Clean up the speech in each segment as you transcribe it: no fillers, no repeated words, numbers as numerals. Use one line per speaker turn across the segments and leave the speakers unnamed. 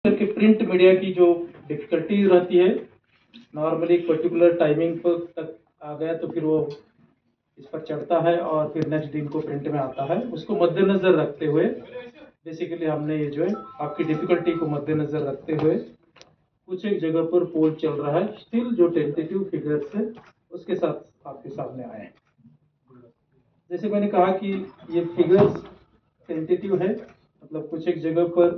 कि print media की जो डिफिकल्टी रहती है, नॉर्मली एक पर्टिकुलर टाइमिंग पर तक आ गया तो फिर वो इस पर चढ़ता है और फिर नेक्स्ट दिन को प्रिंट में आता है। उसको मद्देनजर रखते हुए बेसिकली हमने ये जो है आपकी डिफिकल्टी को मद्देनजर रखते हुए कुछ एक जगह पर पोल चल रहा है। स्टिल जो टेंटेटिव फिगर्स है उसके साथ आपके सामने आए हैं। जैसे मैंने कहा कि ये फिगर्स टेंटेटिव है, मतलब कुछ एक जगह पर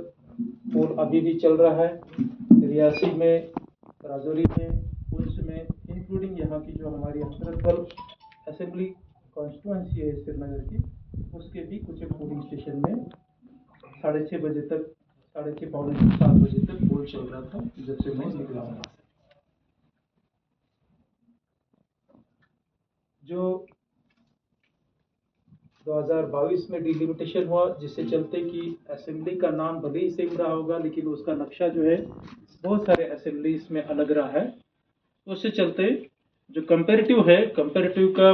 पोल अभी भी चल रहा है। रियासी में, राजौरी में, पुंछ में, इंक्लूडिंग यहाँ की जो हमारी हजरतबल असेंबली कॉन्स्टिट्यूंसी है श्रीनगर की, उसके भी कुछ एक पोलिंग स्टेशन में 6:30 बजे तक, 6:30 पौने 7 बजे तक पोल चल रहा था जब से मैं निकला हूँ। जो 2022 में डिलिमिटेशन हुआ, जिससे चलते कि असेंबली का नाम भले ही सेम रहा होगा लेकिन उसका नक्शा जो है बहुत सारे असेंबलीज में अलग रहा है। तो उससे चलते जो कंपेरेटिव है, कंपेरेटिव का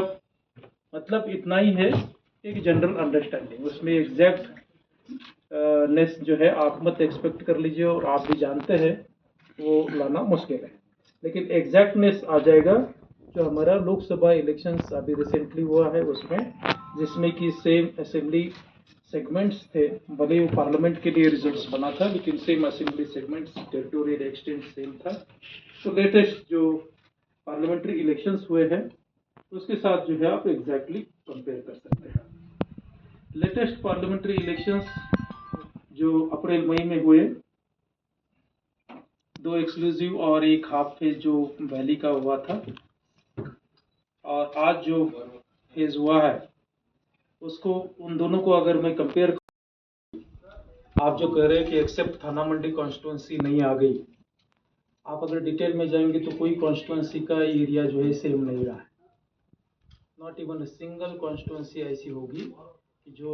मतलब इतना ही है, एक जनरल अंडरस्टैंडिंग। उसमें एग्जैक्ट नेस जो है आप मत एक्सपेक्ट कर लीजिए, और आप भी जानते हैं वो लाना मुश्किल है, लेकिन एग्जैक्टनेस आ जाएगा जो हमारा लोकसभा इलेक्शंस अभी रिसेंटली हुआ है उसमें, जिसमें कि सेम असेंबली सेगमेंट्स थे। भले वो पार्लियामेंट के लिए रिजल्ट्स बना था लेकिन same assembly segments, territorial extent same था। तो लेटेस्ट जो पार्लियामेंट्री इलेक्शंस हुए हैं उसके साथ जो है आप एग्जैक्टली कंपेयर कर सकते हैं। लेटेस्ट पार्लियामेंट्री इलेक्शंस जो अप्रैल मई में हुए, 2 एक्सक्लूसिव और एक हाफ फेज जो वैली का हुआ था, और आज जो फेज हुआ है उसको, उन दोनों को अगर मैं कंपेयर, आप जो कह रहे हैं कि एक्सेप्ट थाना मंडी कॉन्स्टिट्यूंसी नहीं आ गई, आप अगर डिटेल में जाएंगे तो कोई कॉन्स्टिट्यूंसी का एरिया जो है सेम नहीं रहा है। नॉट इवन सिंगल कॉन्स्टिट्यूंसी ऐसी होगी कि जो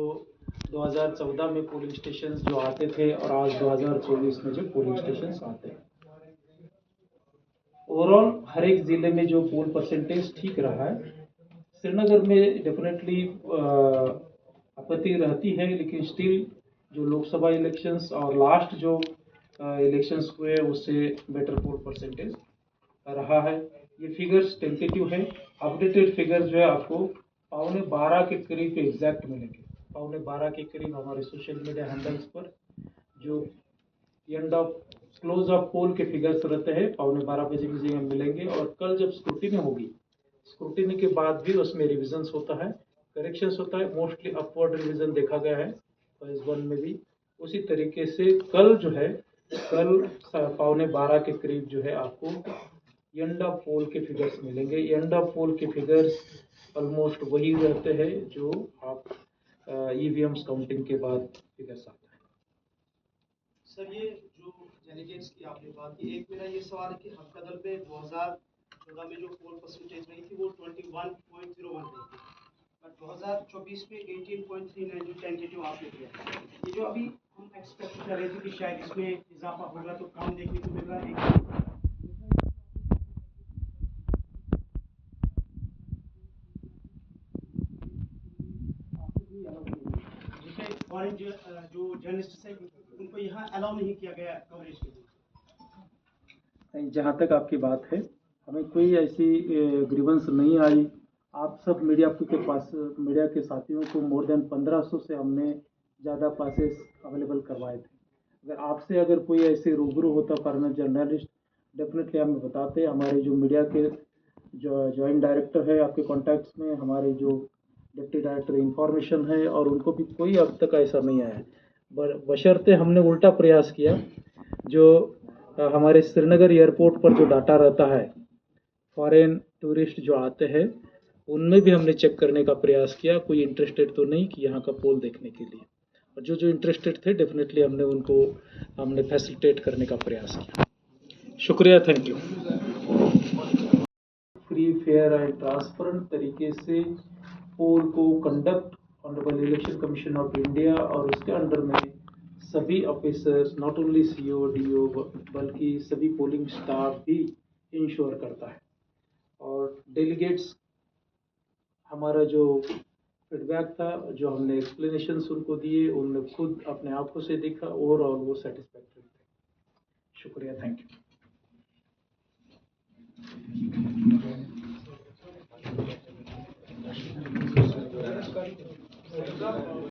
2014 में पोलिंग स्टेशन जो आते थे और आज 2024 में जो पोलिंग स्टेशन आते हैं। ओवरऑल हर एक जिले में जो पोल परसेंटेज ठीक रहा है। श्रीनगर में डेफिनेटली आपत्ति रहती है, लेकिन स्टिल जो लोकसभा इलेक्शंस और लास्ट जो इलेक्शंस हुए उससे बेटर पोल परसेंटेज रहा है। ये फिगर्स टेंटेटिव है, अपडेटेड फिगर्स जो है आपको 11:15 के करीब एग्जैक्ट मिलेंगे। 11:15 के करीब हमारे सोशल मीडिया हैंडल्स पर जो एंड ऑफ क्लोज ऑफ पोल के फिगर्स रहते हैं 11:15 बजे मुझे मिलेंगे। और कल जब स्क्रूटिनी होगी, स्क्रूटिनी के बाद भी उसमें रिविजन्स होता है, करेक्शंस होता है, मोस्टली अपवर्ड रिविजन देखा गया है फेज 1 में भी। उसी तरीके से कल जो है, कल 11:15 के करीब जो है आपको एंड ऑफ पोल के फिगर्स मिलेंगे। एंड ऑफ पोल के फिगर्स ऑलमोस्ट वही रहते हैं जो आप ईवीएम्स काउंटिंग के बाद फिगर्स आता है।
सर, ये जो डेलीगेट्स की आपने बात की, एक मेरा ये सवाल है कि हफ्तादल में 2014 में जो पोल परसेंटेज रही थी वो 21.01 रही थी, बट 2024 में 18.39 जो टेंटेटिव आपने दिया, ये जो अभी हम एक्सपेक्ट कर रहे थे कि शायद इसमें इजाफा होगा तो कम देखने को मिल रहा है। फॉरेन जो जर्नलिस्ट है उनको यहाँ अलाउ नहीं किया गया कवरेज के लिए।
जहाँ तक आपकी बात है, हमें कोई ऐसी ग्रीवेंस नहीं आई। आप सब मीडिया के पास, मीडिया के साथियों को मोर देन 1500 से हमने ज़्यादा पासेस अवेलेबल करवाए थे। अगर आपसे अगर कोई ऐसे रूबरू होता फॉरेनर जर्नलिस्ट, डेफिनेटली हमें बताते। हमारे जो मीडिया के जो जॉइंट डायरेक्टर है आपके कॉन्टैक्ट्स में, हमारे जो डिप्टी डायरेक्टर इंफॉर्मेशन है, और उनको भी कोई अब तक ऐसा नहीं आया। बशर्ते हमने उल्टा प्रयास किया, जो हमारे श्रीनगर एयरपोर्ट पर जो डाटा रहता है फॉरेन टूरिस्ट जो आते हैं, उनमें भी हमने चेक करने का प्रयास किया। कोई इंटरेस्टेड तो नहीं कि यहाँ का पोल देखने के लिए, और जो जो इंटरेस्टेड थे डेफिनेटली हमने फैसिलिटेट करने का प्रयास किया। शुक्रिया, thank you. Free, fair and transparent तरीके से पोल को conduct honourable election commission of India और उसके अंडर में सभी officers, not only CO DO बल्कि सभी पोलिंग स्टाफ भी इंश्योर करता है। और डेलीगेट्स, हमारा जो फीडबैक था, जो हमने एक्सप्लेनेशन उनको दिए, उन्होंने खुद अपने आंखों से देखा, ओवरऑल वो सेटिस्फैक्टरी थे। शुक्रिया, थैंक यू।